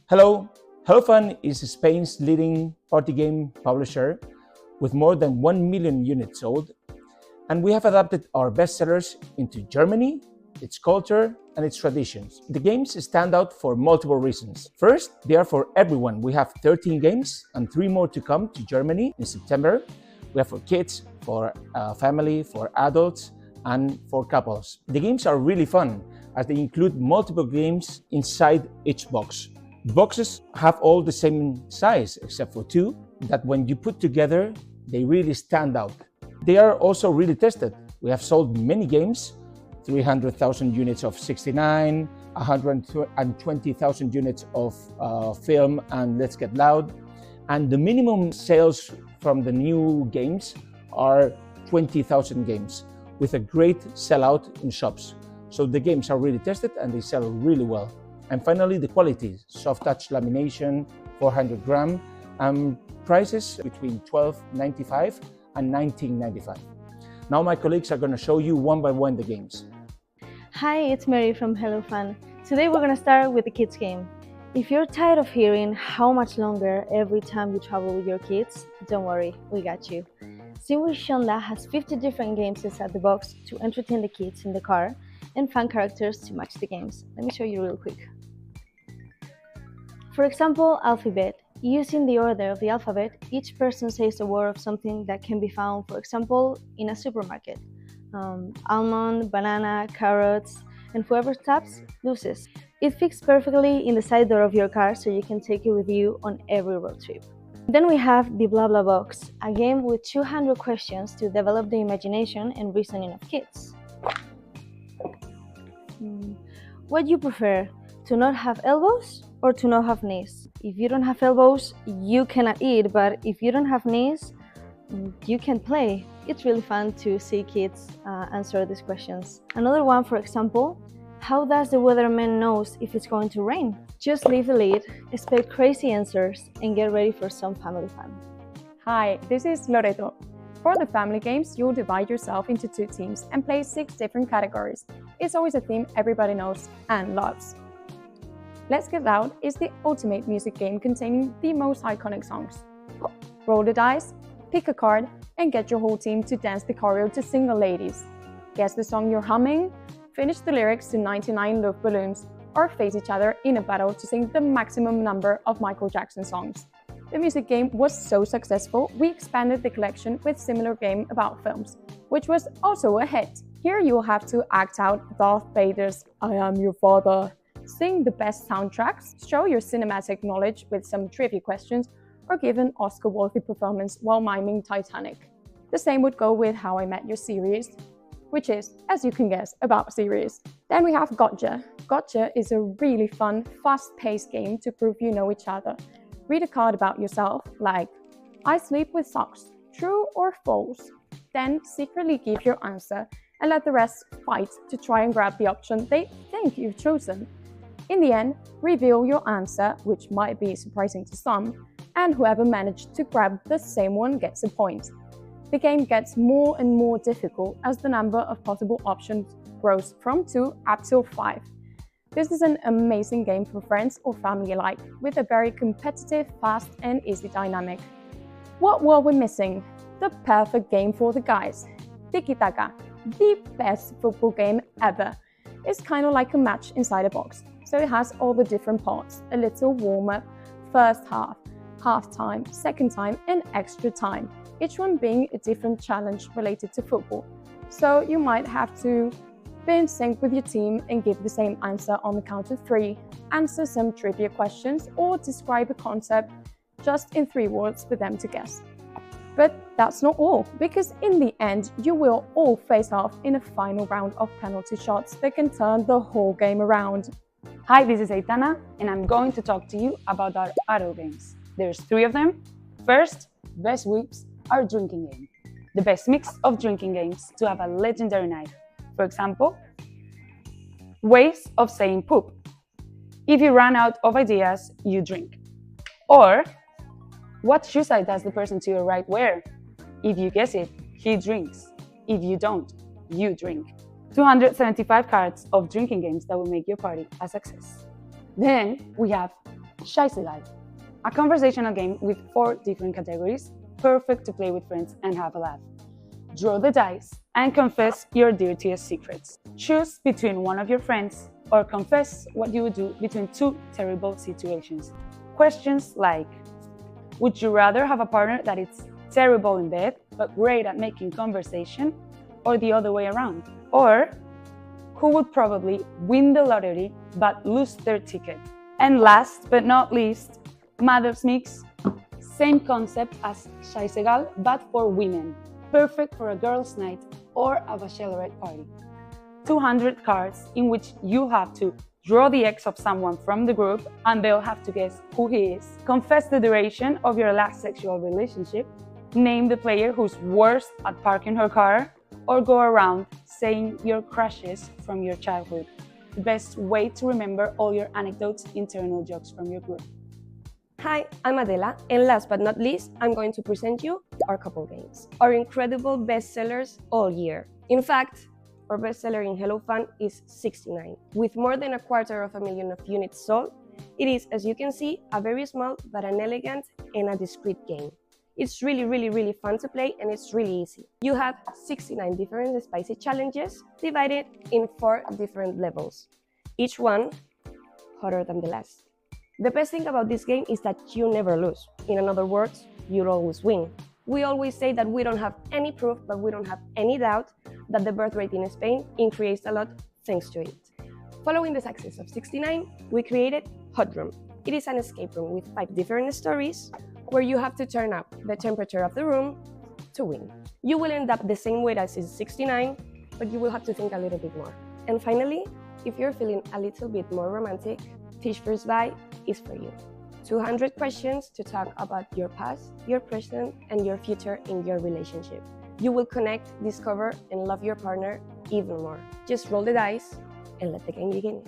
Hello, hellofun is Spain's leading party game publisher with more than 1 million units sold, and we have adapted our bestsellers into Germany, its culture, and its traditions. The games stand out for multiple reasons. First, they are for everyone. We have 13 games and 3 more to come to Germany in September. We have for kids, for family, for adults, and for couples. The games are really fun as they include multiple games inside each box. Boxes have all the same size except for 2 that when you put together, they really stand out. They are also really tested. We have sold many games, 300,000 units of 69, 120,000 units of film and Let's Get Loud. And the minimum sales from the new games are 20,000 games with a great sellout in shops. So the games are really tested and they sell really well. And finally, the quality, soft touch lamination, 400 gram, and prices between $12.95 and $19.95. Now my colleagues are going to show you one by one the games. Hi, it's Mary from hellofun. Today we're going to start with the kids game. If you're tired of hearing how much longer every time you travel with your kids, don't worry, we got you. Simwi Shonda has 50 different games inside the box to entertain the kids in the car and fun characters to match the games. Let me show you real quick. For example, alphabet. Using the order of the alphabet, each person says a word of something that can be found, for example, in a supermarket. Almond, banana, carrots, and whoever taps loses. It fits perfectly in the side door of your car so you can take it with you on every road trip. Then we have the Blah Blah Box, a game with 200 questions to develop the imagination and reasoning of kids. What do you prefer? To not have elbows or to not have knees? If you don't have elbows, you cannot eat, but if you don't have knees, you can play. It's really fun to see kids answer these questions. Another one, for example, how does the weatherman knows if it's going to rain? Just leave the lead, expect crazy answers, and get ready for some family fun. Hi, this is Loreto. For the family games, you'll divide yourself into 2 teams and play 6 different categories. It's always a theme everybody knows and loves. Let's Get Loud is the ultimate music game containing the most iconic songs. Roll the dice, pick a card, and get your whole team to dance the choreo to Single Ladies. Guess the song you're humming, finish the lyrics to 99 Love Balloons, or face each other in a battle to sing the maximum number of Michael Jackson songs. The music game was so successful, we expanded the collection with similar game about films, which was also a hit. Here you will have to act out Darth Vader's I Am Your Father, sing the best soundtracks, show your cinematic knowledge with some trivia questions, or give an Oscar-worthy performance while miming Titanic. The same would go with How I Met Your series, which is, as you can guess, about series. Then we have Gotcha. Gotcha is a really fun, fast-paced game to prove you know each other. Read a card about yourself, like, I sleep with socks, true or false? Then secretly give your answer and let the rest fight to try and grab the option they think you've chosen. In the end, reveal your answer, which might be surprising to some, and whoever managed to grab the same one gets a point. The game gets more and more difficult as the number of possible options grows from 2 up to 5. This is an amazing game for friends or family alike, with a very competitive, fast and easy dynamic. What were we missing? The perfect game for the guys. Tiki Taka, the best football game ever. It's kind of like a match inside a box. So it has all the different parts, a little warm-up, first half, half-time, second time, and extra time, each one being a different challenge related to football. So you might have to be in sync with your team and give the same answer on the count of 3, answer some trivia questions, or describe a concept just in 3 words for them to guess. But that's not all, because in the end, you will all face off in a final round of penalty shots that can turn the whole game around. Hi, this is Aitana, and I'm going to talk to you about our adult games. There's 3 of them. First, Best Whips, our drinking game. The best mix of drinking games to have a legendary night. For example, Ways of Saying Poop. If you run out of ideas, you drink. Or, What shoe size does the person to your right wear? If you guess it, he drinks. If you don't, you drink. 275 cards of drinking games that will make your party a success. Then we have Scheißegal, a conversational game with 4 different categories, perfect to play with friends and have a laugh. Draw the dice and confess your dirtiest secrets. Choose between one of your friends or confess what you would do between 2 terrible situations. Questions like, would you rather have a partner that is terrible in bed but great at making conversation, or the other way around? Or who would probably win the lottery but lose their ticket? And last but not least, Mother's Mix, same concept as Scheißegal but for women, perfect for a girls' night or a bachelorette party. 200 cards in which you have to draw the ex of someone from the group and they'll have to guess who he is, confess the duration of your last sexual relationship, name the player who's worst at parking her car, or go around saying your crushes from your childhood. The best way to remember all your anecdotes, internal jokes from your group. Hi, I'm Adela, and last but not least, I'm going to present you our couple games, our incredible bestsellers all year. In fact, our bestseller in hellofun is 69. With more than 250,000 units sold, it is, as you can see, a very small but an elegant and a discreet game. It's really fun to play and it's really easy. You have 69 different spicy challenges divided in 4 different levels, each one hotter than the last. The best thing about this game is that you never lose. In other words, you'll always win. We always say that we don't have any proof, but we don't have any doubt that the birth rate in Spain increased a lot thanks to it. Following the success of 69, we created Hot Room. It is an escape room with 5 different stories where you have to turn up the temperature of the room to win. You will end up the same way as in 69, but you will have to think a little bit more. And finally, if you're feeling a little bit more romantic, Teach First Buy is for you. 200 questions to talk about your past, your present, and your future in your relationship. You will connect, discover, and love your partner even more. Just roll the dice and let the game begin.